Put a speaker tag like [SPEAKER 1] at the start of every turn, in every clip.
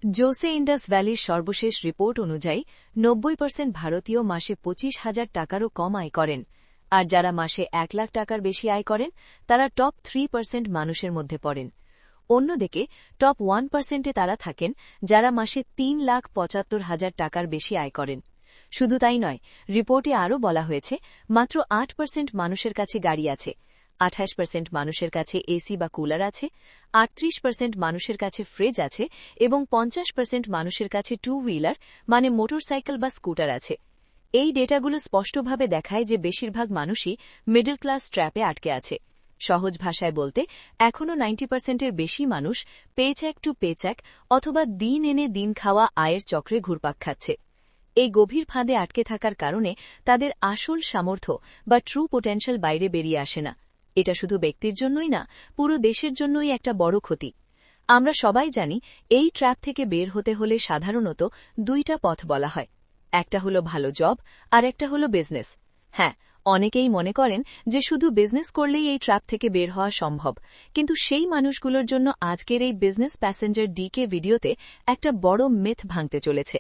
[SPEAKER 1] Jose Indus ভ্যালির সর্বশেষ report অনুযায়ী 90% ভারতীয় মাসে 25,000 টাকারও কম আয় করেন, আর যারা মাসে 1 লাখ টাকার বেশি আয় করেন তারা টপ 3% মানুষের মধ্যে পড়েন। অন্যদিকে টপ 1%-এ তারা থাকেন যারা মাসে 3,75,000 টাকার বেশি আয় করেন। শুধু তাই নয়, রিপোর্টে আরও বলা হয়েছে মাত্র 8% মানুষের কাছে গাড়ি আছে, 28% মানুষের কাছে এসি বা কুলার আছে, 38% মানুষের কাছে ফ্রিজ আছে এবং 50% মানুষের কাছে টু হুইলার মানে মোটরসাইকেল বা স্কুটার আছে। এই ডেটাগুলো স্পষ্টভাবে দেখায় যে বেশিরভাগ মানুষই মিডল ক্লাস ট্র্যাপে আটকে আছে। সহজ ভাষায় বলতে, এখনও 90%-এর বেশি মানুষ পেচেক টু পেচেক অথবা দিন এনে দিন খাওয়া আয়ের চক্রে ঘুরপাক খাচ্ছে। এই গভীর ফাঁদে আটকে থাকার কারণে তাদের আসল সামর্থ্য বা ট্রু পোটেনশিয়াল বাইরে বেরিয়ে আসে না। এটা শুধু ব্যক্তির জন্যই না, পুরো দেশের জন্যই একটা বড় ক্ষতি। আমরা সবাই জানি, এই ট্র্যাপ থেকে বের হতে হলে সাধারণত দুইটা পথ বলা হয়। একটা হলো ভালো জব আর একটা হলো বিজনেস। হ্যাঁ, অনেকেই মনে করেন যে শুধু বিজনেস করলেই এই ট্র্যাপ থেকে বের হওয়া সম্ভব, কিন্তু সেই মানুষগুলোর জন্য আজকের এই বিজনেস প্যাসেঞ্জার ডিকে ভিডিওতে একটা বড় মিথ ভাঙতে চলেছে।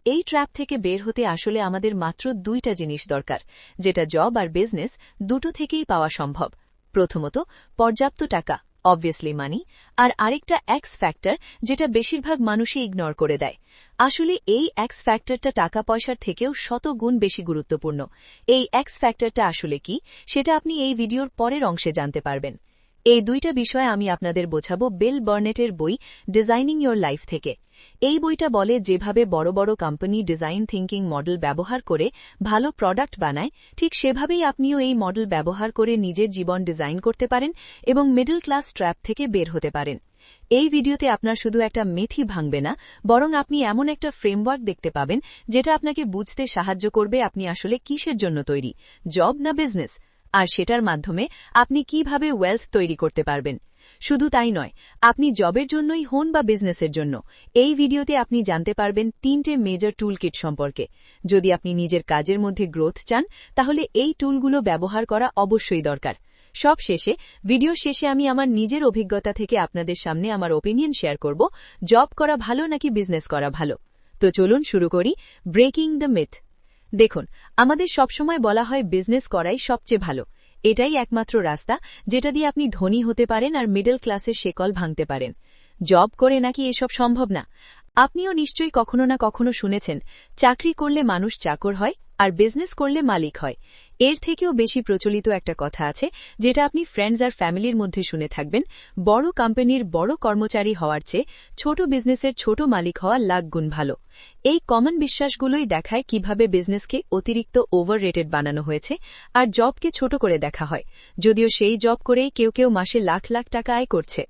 [SPEAKER 1] এই ট্র্যাপ থেকে বের হতে আসলে আমাদের মাত্র দুইটা জিনিস দরকার, যেটা জব আর বিজনেস দুটো থেকেই পাওয়া সম্ভব। প্রথমত, পর্যাপ্ত টাকা, অবভিয়াসলি মানি, আর আরেকটা এক্স ফ্যাক্টর যেটা বেশিরভাগ মানুষই ইগনোর করে দেয়। আসলে এই এক্স ফ্যাক্টরটা টাকা পয়সার থেকেও শত গুণ বেশি গুরুত্বপূর্ণ। এই এক্স ফ্যাক্টরটা আসলে কি, সেটা আপনি এই ভিডিওর পরের অংশে জানতে পারবেন। এই দুইটা বিষয় আমি আপনাদের বোঝাবো বিল বার্নেটের বই ডিজাইনিং ইয়োর লাইফ থেকে। এই বইটা বলে যেভাবে বড় বড় কোম্পানি ডিজাইন থিঙ্কিং মডেল ব্যবহার করে ভালো প্রোডাক্ট বানায়, ঠিক সেভাবেই আপনিও এই মডেল ব্যবহার করে নিজের জীবন ডিজাইন করতে পারেন এবং মিডল ক্লাস ট্র্যাপ থেকে বের হতে পারেন। এই ভিডিওতে আপনার শুধু একটা মিথই ভাঙবে না, বরং আপনি এমন একটা ফ্রেমওয়ার্ক দেখতে পাবেন যেটা আপনাকে বুঝতে সাহায্য করবে আপনি আসলে কিসের জন্য তৈরি, জব না বিজনেস, আর সেটার মাধ্যমে আপনি কিভাবে ওয়েলথ তৈরি করতে পারবেন। শুধু তাই নয়, আপনি জবের জন্যই হন বা বিজনেসের জন্য, এই ভিডিওতে আপনি জানতে পারবেন 3টে মেজর টুল কিট সম্পর্কে। যদি আপনি নিজের কাজের মধ্যে গ্রোথ চান, তাহলে এই টুলগুলো ব্যবহার করা অবশ্যই দরকার। সব শেষে, ভিডিওর শেষে আমি আমার নিজের অভিজ্ঞতা থেকে আপনাদের সামনে আমার ওপিনিয়ন শেয়ার করব, জব করা ভালো নাকি বিজনেস করা ভালো। তো চলুন শুরু করি ব্রেকিং দ্য মিথ। দেখুন, আমাদের সবসময় বলা হয় বিজনেস করাই সবচেয়ে ভালো। এটাই একমাত্র রাস্তা যেটা দিয়ে আপনি ধনী হতে পারেন আর মিডল ক্লাসের শেকল ভাঙতে পারেন। জব করে নাকি এসব সম্ভব না? আপনিও নিশ্চয়ই কখনো না কখনো শুনেছেন, চাকরি করলে মানুষ চাকর হয় আর বিজনেস করলে মালিক হয়। এর থেকেও বেশি প্রচলিত একটা কথা আছে, যেটা আপনি ফ্রেন্ডস আর ফ্যামিলির মধ্যে শুনে থাকবেন, বড় কোম্পানির বড় কর্মচারী হওয়ার চেয়ে ছোট বিজনেসের ছোট মালিক হওয়া লাখ গুণ ভালো। এই কমন বিশ্বাসগুলোই দেখায় কিভাবে বিজনেসকে অতিরিক্ত ওভাররেটেড বানানো হয়েছে আর জবকে ছোট করে দেখা হয়, যদিও সেই জব করেই কেউ কেউ মাসে লাখ লাখ টাকা আয় করছে।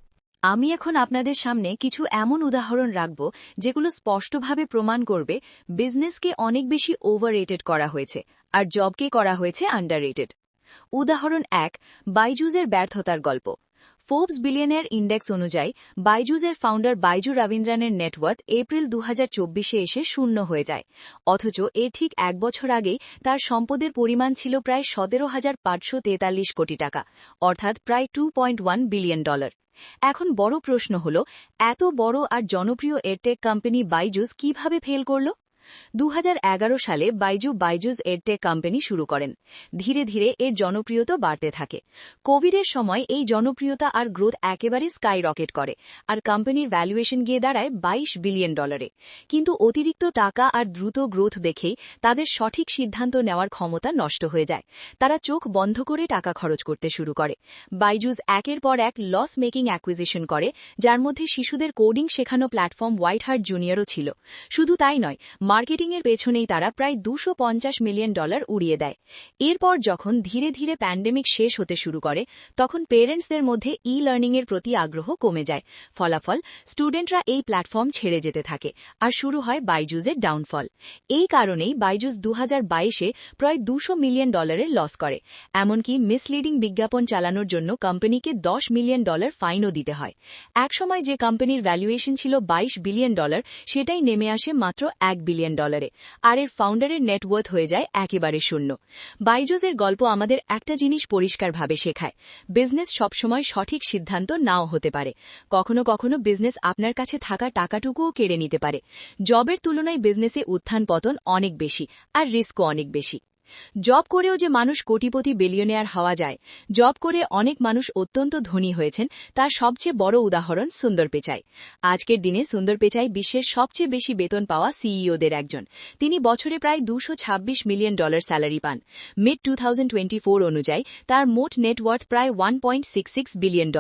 [SPEAKER 1] আমি এখন আপনাদের সামনে কিছু এমন উদাহরণ রাখব যেগুলো স্পষ্টভাবে প্রমাণ করবে বিজনেসকে অনেক বেশি ওভাররেটেড করা হয়েছে আর জবকে করা হয়েছে আন্ডাররেটেড। উদাহরণ 1, বাইজুসের ব্যর্থতার গল্প। ফোর্বস বিলিয়নিয়ার ইন্ডেক্স অনুযায়ী বাইজুসের ফাউন্ডার বাইজু রবীন্দ্রনের নেটওয়ার্থ এপ্রিল 2024-এ এসে শূন্য হয়ে যায়, অথচ এর ঠিক এক বছর আগেই তার সম্পদের পরিমাণ ছিল প্রায় 17,543 কোটি টাকা, অর্থাৎ প্রায় $2.1 বিলিয়ন। এখন বড় প্রশ্ন হল, এত বড় আর জনপ্রিয় এডটেক কোম্পানি বাইজুস কিভাবে ফেল করল? 2011 সালে বাইজুস এডটেক কোম্পানি শুরু করেন। ধীরে ধীরে এর জনপ্রিয়তা বাড়তে থাকে। কোভিডের সময় এই জনপ্রিয়তা আর গ্রোথ একেবারে স্কাই রকেট করে, আর কোম্পানির ভ্যালুয়েশন গিয়ে দাঁড়ায় $22 বিলিয়ন। কিন্তু অতিরিক্ত টাকা আর দ্রুত গ্রোথ দেখেই তাদের সঠিক সিদ্ধান্ত নেওয়ার ক্ষমতা নষ্ট হয়ে যায়। তারা চোখ বন্ধ করে টাকা খরচ করতে শুরু করে। বাইজুস একের পর এক লস মেকিং অ্যাকুইজিশন করে, যার মধ্যে শিশুদের কোডিং শেখানো প্ল্যাটফর্ম হোয়াইট হার্ট জুনিয়রও ছিল। শুধু তাই নয়, মার্কেটিংয়ের পেছনেই তারা প্রায় $250 মিলিয়ন উড়িয়ে দেয়। এরপর যখন ধীরে ধীরে প্যান্ডেমিক শেষ হতে শুরু করে, তখন পেরেন্টসদের মধ্যে ই লার্নিংয়ের প্রতি আগ্রহ কমে যায়। ফলাফল, স্টুডেন্টরা এই প্ল্যাটফর্ম ছেড়ে যেতে থাকে আর শুরু হয় বাইজুসের ডাউনফল। এই কারণেই বাইজুস 2022-এ প্রায় $200 মিলিয়ন লস করে। এমনকি মিসলিডিং বিজ্ঞাপন চালানোর জন্য কোম্পানিকে $10 মিলিয়ন ফাইনও দিতে হয়। একসময় যে কোম্পানির ভ্যালুয়েশন ছিল $22 বিলিয়ন, সেটাই নেমে আসে মাত্র $1 বিলিয়ন। মিলিয়ন ডলারে, আর এর ফাউন্ডারের নেটওয়ার্থ হয়ে যায় একেবারে শূন্য। বাইজোসের গল্প আমাদের একটা জিনিস পরিষ্কারভাবে শেখায়, বিজনেস সবসময় সঠিক সিদ্ধান্ত নাও হতে পারে। কখনো কখনো বিজনেস আপনার কাছে থাকা টাকাটুকুও কেড়ে নিতে পারে। জবের তুলনায় বিজনেসে উত্থান পতন অনেক বেশি, আর রিস্কও অনেক বেশি। জব করেও যে মানুষ কোটিপতি বিলিয়নিয়ার হওয়া যায়, জব করে অনেক মানুষ অত্যন্ত ধনী হয়েছেন, তার সবচেয়ে বড় উদাহরণ সুন্দর পিচাই। আজকের দিনে সুন্দর পিচাই বিশ্বের সবচেয়ে বেশি বেতন পাওয়া সিইওদের একজন। তিনি বছরে প্রায় $226 মিলিয়ন স্যালারি পান। মিড 2024 অনুযায়ী তার মোট নেটওয়ার্থ প্রায় $1.66 বিলিয়ন,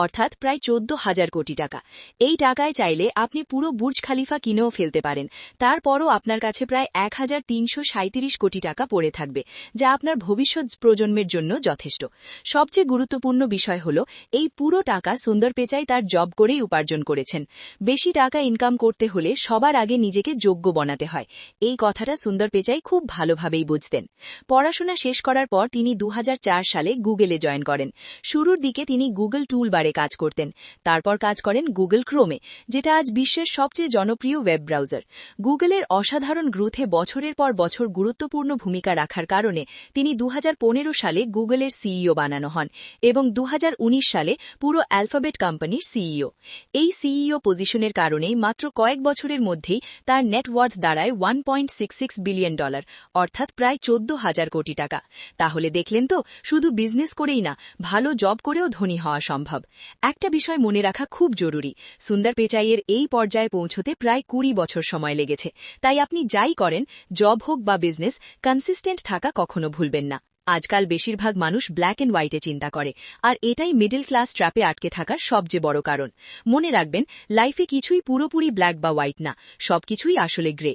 [SPEAKER 1] অর্থাৎ প্রায় 14,000 কোটি টাকা। এই টাকায় চাইলে আপনি পুরো বুর্জ খালিফা কিনেও ফেলতে পারেন, তারপরও আপনার কাছে প্রায় 1,337 কোটি টাকা পড়ে থাকবে, যা আপনার ভবিষ্যৎ প্রজন্মের জন্য যথেষ্ট। সবচেয়ে গুরুত্বপূর্ণ বিষয় হল, এই পুরো টাকা সুন্দর পিচাই তার জব করেই উপার্জন করেছেন। বেশি টাকা ইনকাম করতে হলে সবার আগে নিজেকে যোগ্য বানাতে হয়। এই কথাটা সুন্দর পিচাই খুব ভালোভাবেই বুঝতেন। পড়াশোনা শেষ করার পর তিনি 2004 সালে গুগলে জয়েন করেন। শুরুর দিকে তিনি গুগল টুলবারে কাজ করতেন, তারপর কাজ করেন গুগল ক্রোমে, যেটা আজ বিশ্বের সবচেয়ে জনপ্রিয় ওয়েব ব্রাউজার। গুগলের অসাধারণ গ্রোথে বছরের পর বছর গুরুত্বপূর্ণ ভূমিকা রাখার কারণে তিনি 2015 সালে গুগলের সিইও বানানো হন এবং 2019 সালে পুরো অ্যালফাবেট কোম্পানির সিইও। এই সিইও পজিশনের কারণেই মাত্র কয়েক বছরের মধ্যেই তার নেটওয়ার্থ দাঁড়ায় $1.66 বিলিয়ন, অর্থাৎ প্রায় 14,000 কোটি টাকা। তাহলে দেখলেন তো, শুধু বিজনেস করেই না, ভালো জব করেও ধনী হওয়া সম্ভব। একটা বিষয় মনে রাখা খুব জরুরি, সুন্দর পিচাইয়ের এই পর্যায়ে পৌঁছতে প্রায় 20 বছর সময় লেগেছে। তাই আপনি যাই করেন, জব হোক বা বিজনেস, কনসিস্টেন্ট থাকা কখনো ভুলবেন না। আজকাল বেশিরভাগ মানুষ ব্ল্যাক অ্যান্ড হোয়াইটে চিন্তা করে, আর এটাই মিডল ক্লাস ট্র্যাপে আটকে থাকার সবচেয়ে বড় কারণ। মনে রাখবেন, লাইফে কিছুই পুরোপুরি ব্ল্যাক বা হোয়াইট না, সবকিছুই আসলে গ্রে।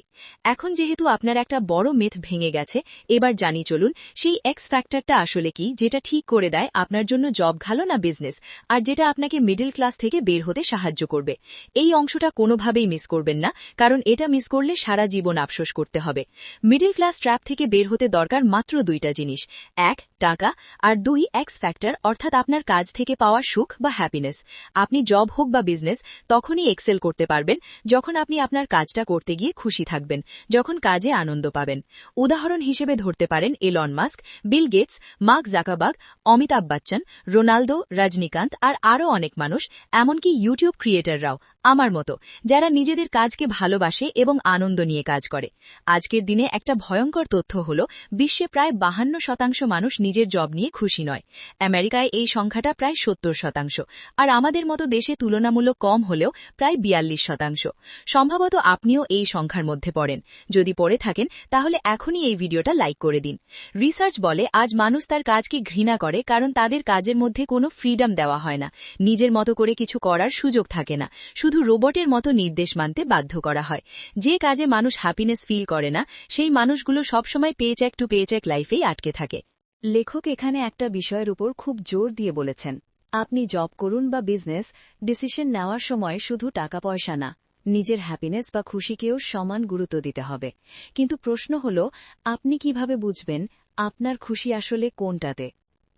[SPEAKER 1] এখন যেহেতু আপনার একটা বড় মিথ ভেঙে গেছে, এবার জানি চলুন সেই এক্স ফ্যাক্টরটা আসলে কি, যেটা ঠিক করে দেয় আপনার জন্য জব ভালো না বিজনেস, আর যেটা আপনাকে মিডল ক্লাস থেকে বের হতে সাহায্য করবে। এই অংশটা কোনোভাবেই মিস করবেন না, কারণ এটা মিস করলে সারা জীবন আফসোস করতে হবে। মিডল ক্লাস ট্র্যাপ থেকে বের হতে দরকার মাত্র দুইটা জিনিস, 1 টাকা, আর 2 এক্স ফ্যাক্টর, অর্থাৎ আপনার কাজ থেকে পাওয়া সুখ বা হ্যাপিনেস। আপনি জব হোক বা বিজনেস তখনই এক্সেল করতে পারবেন যখন আপনি আপনার কাজটা করতে গিয়ে খুশি থাকবেন, যখন কাজে আনন্দ পাবেন। উদাহরণ হিসেবে ধরতে পারেন Elon Musk, Bill Gates, Mark Zuckerberg, Amitabh Bachchan, Ronaldo, Rajinikanth আর আরও অনেক মানুষ, এমনকি ইউটিউব ক্রিয়েটররাও আমার মতো, যারা নিজেদের কাজকে ভালোবাসে এবং আনন্দ নিয়ে কাজ করে। আজকের দিনে একটা ভয়ঙ্কর তথ্য হল, বিশ্বে প্রায় 52% মানুষ নিজের জব নিয়ে খুশি নয়। আমেরিকায় এই সংখ্যাটা প্রায় 70%, আর আমাদের মতো দেশে তুলনামূলক কম হলেও প্রায় 42%। সম্ভবত আপনিও এই সংখ্যার মধ্যে পড়েন। যদি পড়ে থাকেন, তাহলে এখনই এই ভিডিওটা লাইক করে দিন। রিসার্চ বলে, আজ মানুষ তার কাজকে ঘৃণা করে কারণ তাদের কাজের মধ্যে কোনো ফ্রিডম দেওয়া হয় না, নিজের মতো করে কিছু করার সুযোগ থাকে না, শুধু রোবটের মতো নির্দেশ মানতে বাধ্য করা হয়। যে কাজে মানুষ হ্যাপিনেস ফিল করে না, সেই মানুষগুলো সবসময় পেচেক টু পেচেক লাইফেই আটকে থাকে। লেখক এখানে একটা বিষয়ের উপর খুব জোর দিয়ে বলেছেন, আপনি জব করুন বা বিজনেস, ডিসিশন নেওয়ার সময় শুধু টাকা পয়সা না, নিজের হ্যাপিনেস বা খুশিকেও সমান গুরুত্ব দিতে হবে। কিন্তু প্রশ্ন হল, আপনি কিভাবে বুঝবেন আপনার খুশি আসলে কোনটাতে,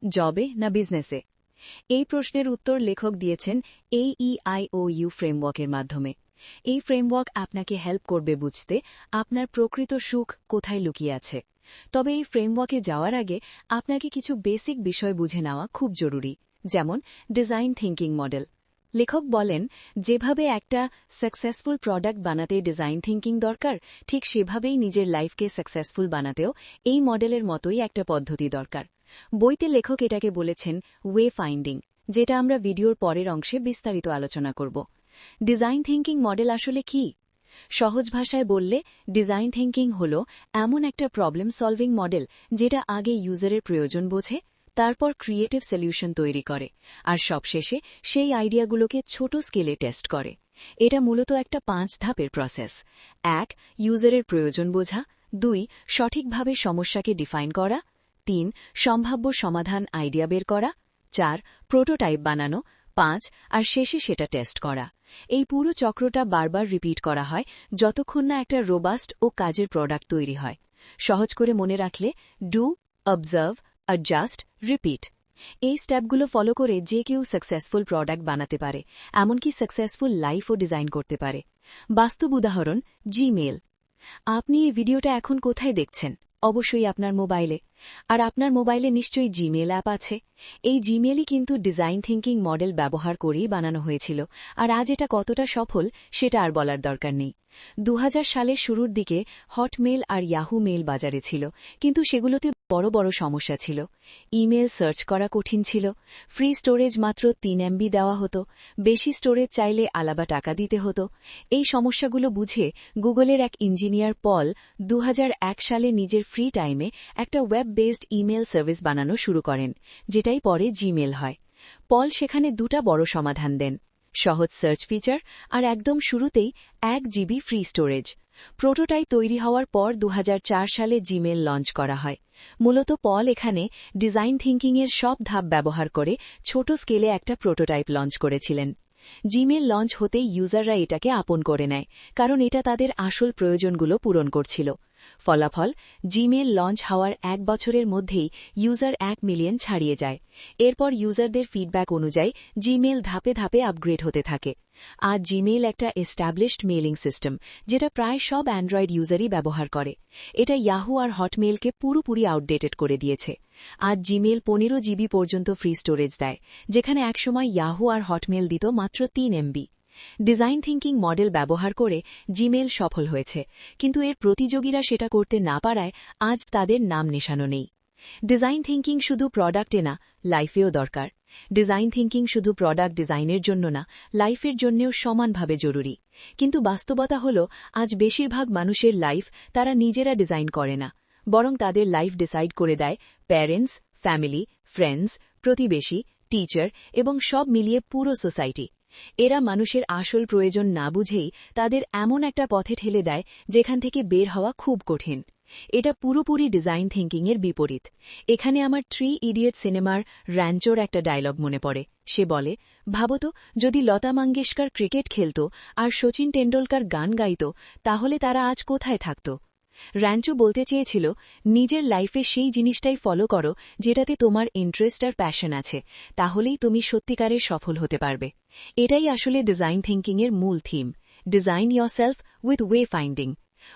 [SPEAKER 1] জবে না বিজনেসে? এই প্রশ্নের উত্তর লেখক দিয়েছেন AEIOU ফ্রেমওয়ার্কের মাধ্যমে। এই ফ্রেমওয়ার্ক আপনাকে হেল্প করবে বুঝতে আপনার প্রকৃত সুখ কোথায় লুকিয়ে আছে। তবে এই ফ্রেমওয়ার্কে যাওয়ার আগে আপনাকে কিছু বেসিক বিষয় বুঝে নেওয়া খুব জরুরি, যেমন ডিজাইন থিঙ্কিং মডেল। লেখক বলেন, যেভাবে একটা সাকসেসফুল প্রোডাক্ট বানাতে ডিজাইন থিঙ্কিং দরকার, ঠিক সেভাবেই নিজের লাইফকে সাকসেসফুল বানাতেও এই মডেলের মতোই একটা পদ্ধতি দরকার। বইতে লেখক এটাকে বলেছেন ওয়ে ফাইন্ডিং, যেটা আমরা ভিডিওর পরের অংশে বিস্তারিত আলোচনা করব। ডিজাইন থিঙ্কিং মডেল আসলে কি? সহজ ভাষায় বললে, ডিজাইন থিঙ্কিং হল এমন একটা প্রবলেম সলভিং মডেল যেটা আগে ইউজারের প্রয়োজন বোঝে, তারপর ক্রিয়েটিভ সলিউশন তৈরি করে, আর সবশেষে সেই আইডিয়াগুলোকে ছোট স্কেলে টেস্ট করে। এটা মূলত একটা 5 ধাপের প্রসেস। 1 ইউজারের প্রয়োজন বোঝা, 2 সঠিকভাবে সমস্যাকে ডিফাইন করা, 3 সম্ভাব্য সমাধান আইডিয়া বের করা, 4 প্রোটোটাইপ বানানো, 5 আর শেষে সেটা টেস্ট করা। এই পুরো চক্রটা বারবার রিপিট করা হয় যতক্ষণ না একটা রোবাস্ট ও কাজের প্রোডাক্ট তৈরি হয়। সহজ করে মনে রাখলে, ডু, অবজার্ভ, অ্যাডজাস্ট, রিপিট। এই স্টেপগুলো ফলো করে যে কেউ সাকসেসফুল প্রোডাক্ট বানাতে পারে, এমনকি সাকসেসফুল লাইফও ডিজাইন করতে পারে। বাস্তব উদাহরণ, জিমেইল। আপনি এই ভিডিওটা এখন কোথায় দেখছেন? অবশ্যই আপনার মোবাইলে। আর আপনার মোবাইলে নিশ্চয়ই জিমেল অ্যাপ আছে। এই জিমেলই কিন্তু ডিজাইন থিংকিং মডেল ব্যবহার করেই বানানো হয়েছিল, আর আজ এটা কতটা সফল সেটা আর বলার দরকার নেই। 2000 সালের শুরুর দিকে হটমেল আর ইয়াহু মেল বাজারে ছিল, কিন্তু সেগুলোতে বড় বড় সমস্যা ছিল। ইমেল সার্চ করা কঠিন ছিল, ফ্রি স্টোরেজ মাত্র 3 MB দেওয়া হতো, বেশি স্টোরেজ চাইলে আলাদা টাকা দিতে হতো। এই সমস্যাগুলো বুঝে গুগলের এক ইঞ্জিনিয়ার পল 2001 সালে নিজের ফ্রি টাইমে একটা ওয়েব বেসড ইমেল সার্ভিস বানানো শুরু করেন, যেটাই পরে জিমেল হয়। পল সেখানে দুটা বড় সমাধান দেন: সহজ সার্চ ফিচার আর একদম শুরুতেই 1 GB ফ্রি স্টোরেজ। প্রোটোটাইপ তৈরি হওয়ার পর 2004 সালে জিমেল লঞ্চ করা হয়। মূলত পল এখানে ডিজাইন থিংকিংয়ের সব ধাপ ব্যবহার করে ছোট স্কেলে একটা প্রোটোটাইপ লঞ্চ করেছিলেন। জিমেল লঞ্চ হতেই ইউজাররা এটাকে আপন করে নেয়, কারণ এটা তাদের আসল প্রয়োজনগুলো পূরণ করছিল। ফলাফল, জিমেল লঞ্চ হওয়ার 1 বছরের মধ্যেই ইউজার 1 মিলিয়ন ছাড়িয়ে যায়। এরপর ইউজারদের ফিডব্যাক অনুযায়ী জিমেল ধাপে ধাপে আপগ্রেড হতে থাকে। আজ জিমেল একটা এস্টাবলিশড মেইলিং সিস্টেম, যেটা প্রায় সব অ্যান্ড্রয়েড ইউজারই ব্যবহার করে। এটা ইয়াহু আর হটমেলকে পুরোপুরি আউটডেটেড করে দিয়েছে। আজ জিমেল 15 GB পর্যন্ত ফ্রি স্টোরেজ দেয়, যেখানে একসময় ইয়াহু আর হটমেল দিত মাত্র 3 MB। ডিজাইন থিংকিং মডেল ব্যবহার করে জিমেল সফল হয়েছে, কিন্তু এর প্রতিযোগীরা সেটা করতে না পারায় আজ তাদের নাম নিশানো নেই। ডিজাইন থিংকিং শুধু প্রোডাক্টে না, লাইফেও দরকার। ডিজাইন থিংকিং শুধু প্রোডাক্ট ডিজাইনের জন্য না, লাইফের জন্যেও সমানভাবে জরুরি। কিন্তু বাস্তবতা হল, আজ বেশিরভাগ মানুষের লাইফ তারা নিজেরা ডিজাইন করে না, বরং তাদের লাইফ ডিসাইড করে দেয় প্যারেন্টস, ফ্যামিলি, ফ্রেন্ডস, প্রতিবেশী, টিচার এবং সব মিলিয়ে পুরো সোসাইটি। এরা মানুষের আসল প্রয়োজন না বুঝেই তাদের এমন একটা পথে ঠেলে দেয় যেখান থেকে বের হওয়া খুব কঠিন। এটা পুরোপুরি ডিজাইন থিংকিংয়ের বিপরীত। এখানে আমার 3 ইডিয়ট সিনেমার র্যাঞ্চোর একটা ডায়লগ মনে পড়ে। সে বলে, ভাবতো যদি লতা মঙ্গেশকর ক্রিকেট খেলত আর শচীন টেন্ডুলকার গান গাইত, তাহলে তারা আজ কোথায় থাকত? র্যাঞ্চো বলতে চেয়েছিল, নিজের লাইফে সেই জিনিসটাই ফলো করো যেটাতে তোমার ইন্টারেস্ট আর প্যাশন আছে, তাহলেই তুমি সত্যিকারের সফল হতে পারবে। এটাই আসলে ডিজাইন থিংকিংয়ের মূল theme, design yourself with way finding.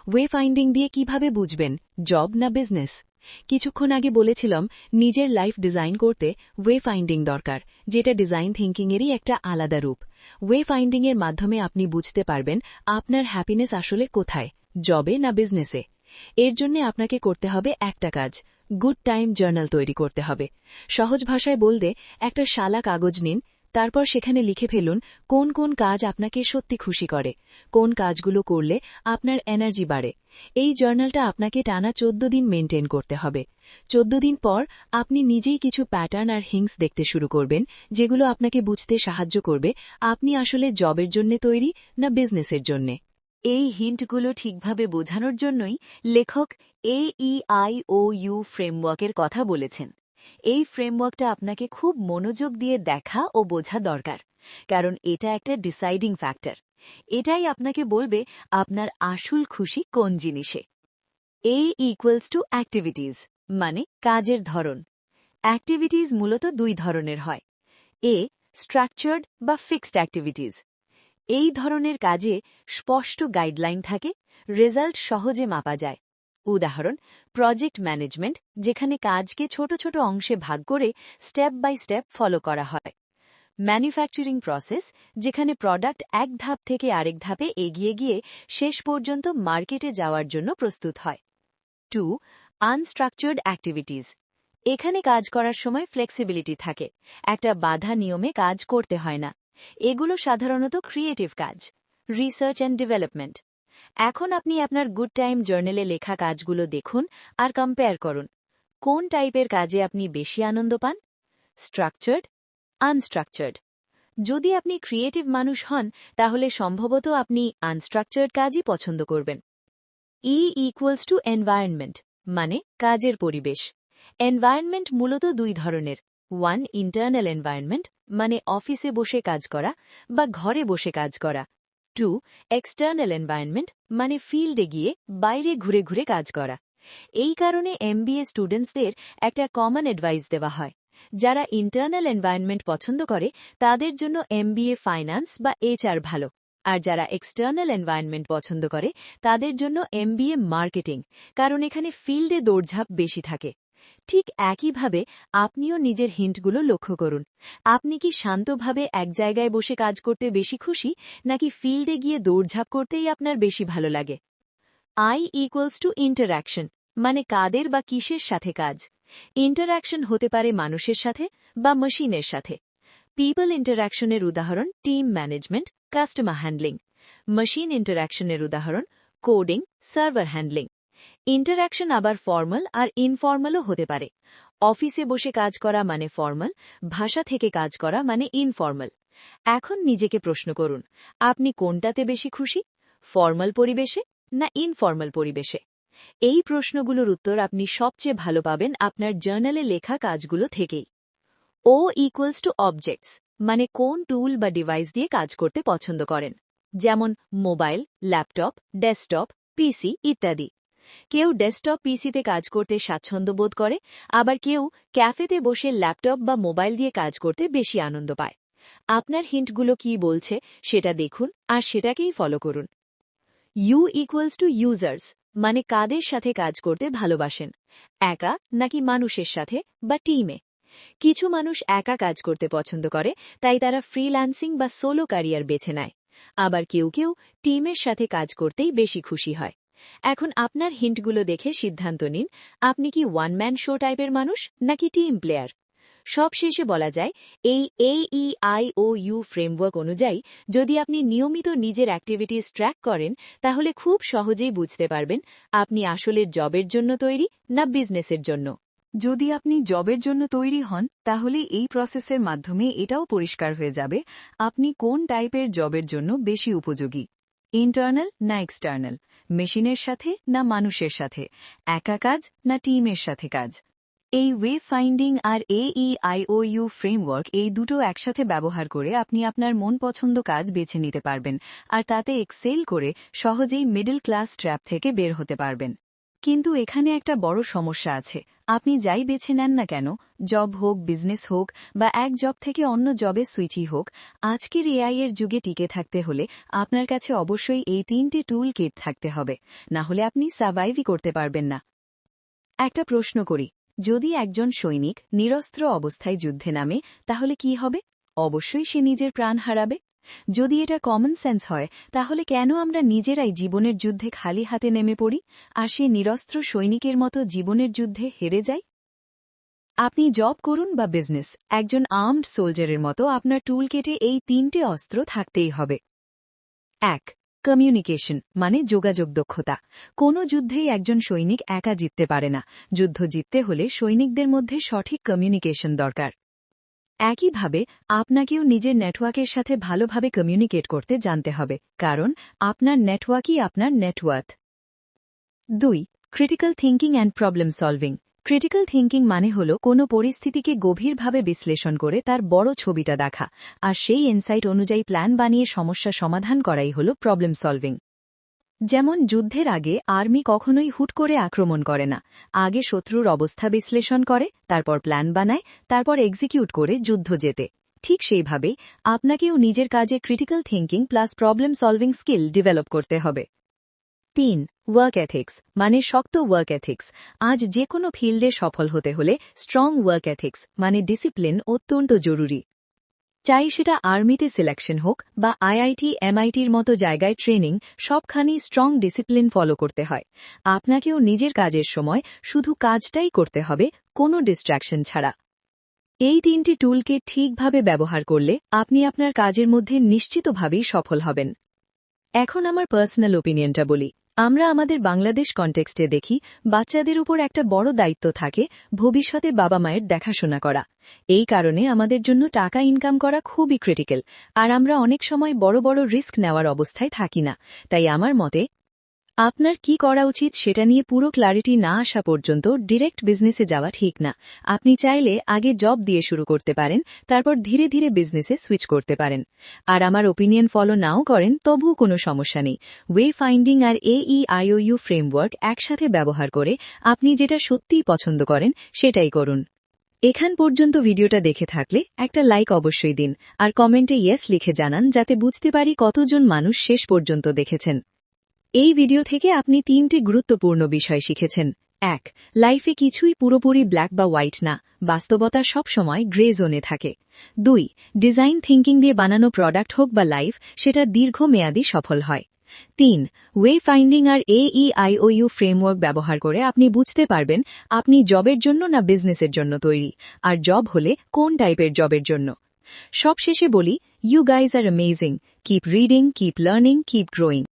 [SPEAKER 1] Way finding দিয়ে কিভাবে বুঝবেন জব না বিজনেস? কিছুক্ষণ আগে বলেছিলাম, নিজের লাইফ ডিজাইন করতে ওয়ে ফাইন্ডিং দরকার, যেটা ডিজাইন থিংকিংয়েরই একটা আলাদা রূপ। ওয়ে ফাইন্ডিংয়ের মাধ্যমে আপনি বুঝতে পারবেন আপনার হ্যাপিনেস আসলে কোথায়, জবে না বিজনেসে। এর জন্য আপনাকে করতে হবে একটা কাজ: গুড টাইম জার্নাল তৈরি করতে হবে। সহজ ভাষায় বলতে, একটা সাদা কাগজ নিন, তারপর সেখানে লিখে ফেলুন কোন কোন কাজ আপনাকে সত্যি খুশি করে, কোন কাজগুলো করলে আপনার এনার্জি বাড়ে। এই জার্নালটা আপনাকে টানা 14 দিন মেনটেন করতে হবে। 14 দিন পর আপনি নিজেই কিছু প্যাটার্ন আর হিংস দেখতে শুরু করবেন, যেগুলো আপনাকে বুঝতে সাহায্য করবে আপনি আসলে জবের জন্য তৈরি না বিজনেসের জন্য। এই হিন্টগুলো ঠিকভাবে বোঝানোর জন্যই লেখক AEIOU ফ্রেমওয়ার্কের কথা বলেছেন। এই ফ্রেমওয়ার্কটা আপনাকে খুব মনোযোগ দিয়ে দেখা ও বোঝা দরকার, কারণ এটা একটা ডিসাইডিং ফ্যাক্টর। এটাই আপনাকে বলবে আপনার আসল খুশি কোন জিনিসে। A = অ্যাক্টিভিটিজ, মানে কাজের ধরন। অ্যাক্টিভিটিজ মূলত 2 ধরনের হয়: A স্ট্রাকচার্ড বা ফিক্সড অ্যাক্টিভিটিজ। এই ধরনের কাজে স্পষ্ট গাইডলাইন থাকে, রেজাল্ট সহজে মাপা যায়। উদাহরণ, প্রজেক্ট ম্যানেজমেন্ট, যেখানে কাজকে ছোট ছোট অংশে ভাগ করে স্টেপ বাই স্টেপ ফলো করা হয়। ম্যানুফ্যাকচারিং প্রসেস, যেখানে প্রোডাক্ট এক ধাপ থেকে আরেক ধাপে এগিয়ে গিয়ে শেষ পর্যন্ত মার্কেটে যাওয়ার জন্য প্রস্তুত হয়। 2 আনস্ট্রাকচার্ড অ্যাক্টিভিটিজ। এখানে কাজ করার সময় ফ্লেক্সিবিলিটি থাকে, একটা বাধা নিয়মে কাজ করতে হয় না। এগুলো সাধারণত ক্রিয়েটিভ কাজ, রিসার্চ অ্যান্ড ডেভেলপমেন্ট। এখন আপনি আপনার গুড টাইম জার্নালে লেখা কাজগুলো দেখুন আর কম্পেয়ার করুন। কোন টাইপের কাজে আপনি বেশি আনন্দ পান? Structured, unstructured? যদি আপনি ক্রিয়েটিভ মানুষ হন, তাহলে সম্ভবত আপনি আনস্ট্রাকচার্ড কাজই পছন্দ করবেন। E = এনভায়রনমেন্ট, মানে কাজের পরিবেশ। এনভায়রনমেন্ট মূলত 2 ধরনের: 1 ইন্টারনাল এনভায়রনমেন্ট, মানে অফিসে বসে কাজ করা বা ঘরে বসে কাজ করা। 2 এক্সটার্নাল এনভায়রনমেন্ট, মানে ফিল্ডে গিয়ে বাইরে ঘুরে ঘুরে কাজ করা। এই কারণে MBA স্টুডেন্টসদের একটা কমন অ্যাডভাইস দেওয়া হয়: যারা ইন্টারনাল এনভায়রনমেন্ট পছন্দ করে তাদের জন্য MBA ফাইন্যান্স বা HR ভালো, আর যারা এক্সটার্নাল এনভায়রনমেন্ট পছন্দ করে তাদের জন্য এমবিএ মার্কেটিং, কারণ এখানে ফিল্ডে দৌড়ঝাঁপ বেশি থাকে। ঠিক একইভাবে আপনিও নিজের হিন্টগুলো লক্ষ্য করুন। আপনি কি শান্তভাবে এক জায়গায় বসে কাজ করতে বেশি খুশি, নাকি ফিল্ডে গিয়ে দৌড়ঝাঁপ করতেই আপনার বেশি ভালো লাগে? I=টু ইন্টারঅ্যাকশন, মানে কাদের বা কিসের সাথে কাজ। ইন্টারঅ্যাকশন হতে পারে মানুষের সাথে বা মেশিনের সাথে। পিপল ইন্টারঅ্যাকশনের উদাহরণ team management, customer handling. Machine ইন্টারঅ্যাকশনের উদাহরণ কোডিং, সার্ভার হ্যান্ডলিং। ইন্টারঅ্যাকশন আবার ফর্মাল আর ইনফর্মালও হতে পারে। অফিসে বসে কাজ করা মানে ফর্মাল, ভাষা থেকে কাজ করা মানে ইনফর্মাল। এখন নিজেকে প্রশ্ন করুন, আপনি কোনটাতে বেশি খুশি, ফর্মাল পরিবেশে না ইনফর্মাল পরিবেশে? এই প্রশ্নগুলোর উত্তর আপনি সবচেয়ে ভালো পাবেন আপনার জার্নালে লেখা কাজগুলো থেকেই। O=টু অবজেক্টস, মানে কোন টুল বা ডিভাইস দিয়ে কাজ করতে পছন্দ করেন, যেমন মোবাইল, ল্যাপটপ, ডেস্কটপ, পিসি ইত্যাদি। কেউ ডেস্কটপ পিসিতে কাজ করতে স্বাচ্ছন্দ্য বোধ করে, আবার কেউ ক্যাফেতে বসে ল্যাপটপ বা মোবাইল দিয়ে কাজ করতে বেশি আনন্দ পায়। আপনার হিন্টগুলো কি বলছে সেটা দেখুন আর সেটাকেই ফলো করুন। U=টু ইউজার্স, মানে কাদের সাথে কাজ করতে ভালোবাসেন, একা নাকি মানুষের সাথে বা টিমে? কিছু মানুষ একা কাজ করতে পছন্দ করে, তাই তারা ফ্রিল্যান্সিং বা সোলো ক্যারিয়ার বেছে নেয়। আবার কেউ কেউ টিমের সাথে কাজ করতেই বেশি খুশি হয়। এখন আপনার হিন্টগুলো দেখে সিদ্ধান্ত নিন, আপনি কি ওয়ান ম্যান শো টাইপের মানুষ নাকি টিম প্লেয়ার। সবশেষে বলা যায়, এই AEIOU ফ্রেমওয়ার্ক অনুযায়ী যদি আপনি নিয়মিত নিজের অ্যাক্টিভিটিস ট্র্যাক করেন, তাহলে খুব সহজেই বুঝতে পারবেন আপনি আসলে জবের জন্য তৈরি না বিজনেসের জন্য।
[SPEAKER 2] যদি আপনি জবের জন্য তৈরি হন, তাহলে এই প্রসেসের মাধ্যমে এটাও পরিষ্কার হয়ে যাবে আপনি কোন টাইপের জবের জন্য বেশি উপযোগী, ইন্টারনাল না এক্সটার্নাল, মেশিনের সাথে না মানুষের সাথে, একা কাজ না টিমের সাথে কাজ। এই ওয়ে ফাইন্ডিং আর AEIOU ফ্রেমওয়ার্ক, এই দুটো একসাথে ব্যবহার করে আপনি আপনার মন পছন্দ কাজ বেছে নিতে পারবেন, আর তাতে এক্সেল করে সহজেই মিডল ক্লাস ট্র্যাপ থেকে বের হতে পারবেন। কিন্তু এখানে একটা বড় সমস্যা আছে। আপনি যাই বেছে নেন না কেন, জব হোক, বিজনেস হোক বা এক জব থেকে অন্য জবে সুইচই হোক, আজকের AI এর যুগে টিকে থাকতে হলে আপনার কাছে অবশ্যই এই 3টে টুল কিট থাকতে হবে, না হলে আপনি সার্ভাইভই করতে পারবেন না। একটা প্রশ্ন করি, যদি একজন সৈনিক নিরস্ত্র অবস্থায় যুদ্ধে নামে, তাহলে কি হবে? অবশ্যই সে নিজের প্রাণ হারাবে। যদি এটা কমন সেন্স হয়, তাহলে কেন আমরা নিজেরাই জীবনের যুদ্ধে খালি হাতে নেমে পড়ি আর সে নিরস্ত্র সৈনিকের মতো জীবনের যুদ্ধে হেরে যাই? আপনি জব করুন বা বিজনেস, একজন আর্মড সোলজারের মতো আপনার টুল কেটে এই 3টে অস্ত্র থাকতেই হবে। 1. কমিউনিকেশন, মানে যোগাযোগ দক্ষতা। কোনো যুদ্ধেই একজন সৈনিক একা জিততে পারে না। যুদ্ধ জিততে হলে সৈনিকদের মধ্যে সঠিক কমিউনিকেশন দরকার। একইভাবে আপনাকেও নিজের নেটওয়ার্কের সাথে ভালোভাবে কমিউনিকেট করতে জানতে হবে, কারণ আপনার নেটওয়ার্কই আপনার net worth. 2. Critical thinking and problem solving. Critical thinking মানে হল কোনো পরিস্থিতিকে গভীরভাবে বিশ্লেষণ করে তার বড় ছবিটা দেখা, আর সেই ইনসাইট অনুযায়ী প্ল্যান বানিয়ে সমস্যা সমাধান করাই হল প্রবলেম সলভিং। যেমন যুদ্ধের আগে আর্মি কখনোই হুট করে আক্রমণ করে না, আগে শত্রুর অবস্থা বিশ্লেষণ করে, তারপর প্ল্যান বানায়, তারপর এক্সিকিউট করে যুদ্ধ জেতে। ঠিক সেইভাবেই আপনাকেও নিজের কাজে critical thinking plus problem solving skill develop করতে হবে। 3. ওয়ার্ক এথিক্স, মানে শক্ত ওয়ার্ক এথিক্স। আজ যে কোনো ফিল্ডে সফল হতে হলে স্ট্রং ওয়ার্ক এথিক্স মানে ডিসিপ্লিন অত্যন্ত জরুরি। চাই সেটা আর্মিতে সিলেকশন হোক বা IIT MITর মতো জায়গায় ট্রেনিং, সবখানেই স্ট্রং ডিসিপ্লিন ফলো করতে হয়। আপনাকেও নিজের কাজের সময় শুধু কাজটাই করতে হবে, কোনো ডিস্ট্র্যাকশন ছাড়া। এই 3টি টুলকে ঠিকভাবে ব্যবহার করলে আপনি আপনার কাজের মধ্যে নিশ্চিতভাবেই সফল হবেন। এখন আমার পার্সোনাল ওপিনিয়নটা বলি। আমরা আমাদের বাংলাদেশ কনটেক্সটে দেখি বাচ্চাদের উপর একটা বড় দায়িত্ব থাকে ভবিষ্যতে বাবা মায়ের দেখাশোনা করা। এই কারণে আমাদের জন্য টাকা ইনকাম করা খুবই ক্রিটিক্যাল, আর আমরা অনেক সময় বড় বড় রিস্ক নেওয়ার অবস্থায় থাকি না। তাই আমার মতে আপনার কি করা উচিত সেটা নিয়ে পুরো ক্লারিটি না আসা পর্যন্ত ডিরেক্ট বিজনেসে যাওয়া ঠিক না। আপনি চাইলে আগে জব দিয়ে শুরু করতে পারেন, তারপর ধীরে ধীরে বিজনেসে সুইচ করতে পারেন। আর আমার ওপিনিয়ন ফলো নাও করেন, তবুও কোনো সমস্যা নেই। ওয়ে ফাইন্ডিং আর AEIOU ফ্রেমওয়ার্ক একসাথে ব্যবহার করে আপনি যেটা সত্যিই পছন্দ করেন সেটাই করুন। এখান পর্যন্ত ভিডিওটা দেখে থাকলে একটা লাইক অবশ্যই দিন আর কমেন্টে ইয়েস লিখে জানান যাতে বুঝতে পারি কতজন মানুষ শেষ পর্যন্ত দেখেছেন। এই ভিডিও থেকে আপনি 3টি গুরুত্বপূর্ণ বিষয় শিখেছেন। 1. লাইফে কিছুই পুরোপুরি ব্ল্যাক বা হোয়াইট না, বাস্তবতা সবসময় গ্রে জোনে থাকে। 2. ডিজাইন থিঙ্কিং দিয়ে বানানো প্রোডাক্ট হোক বা লাইফ, সেটা দীর্ঘমেয়াদী সফল হয়। 3. ওয়ে ফাইন্ডিং আর AEIOU ফ্রেমওয়ার্ক ব্যবহার করে আপনি বুঝতে পারবেন আপনি জবের জন্য না বিজনেসের জন্য তৈরি, আর জব হলে কোন টাইপের জবের জন্য। সবশেষে বলি, you guys are amazing. Keep reading, keep learning, keep growing.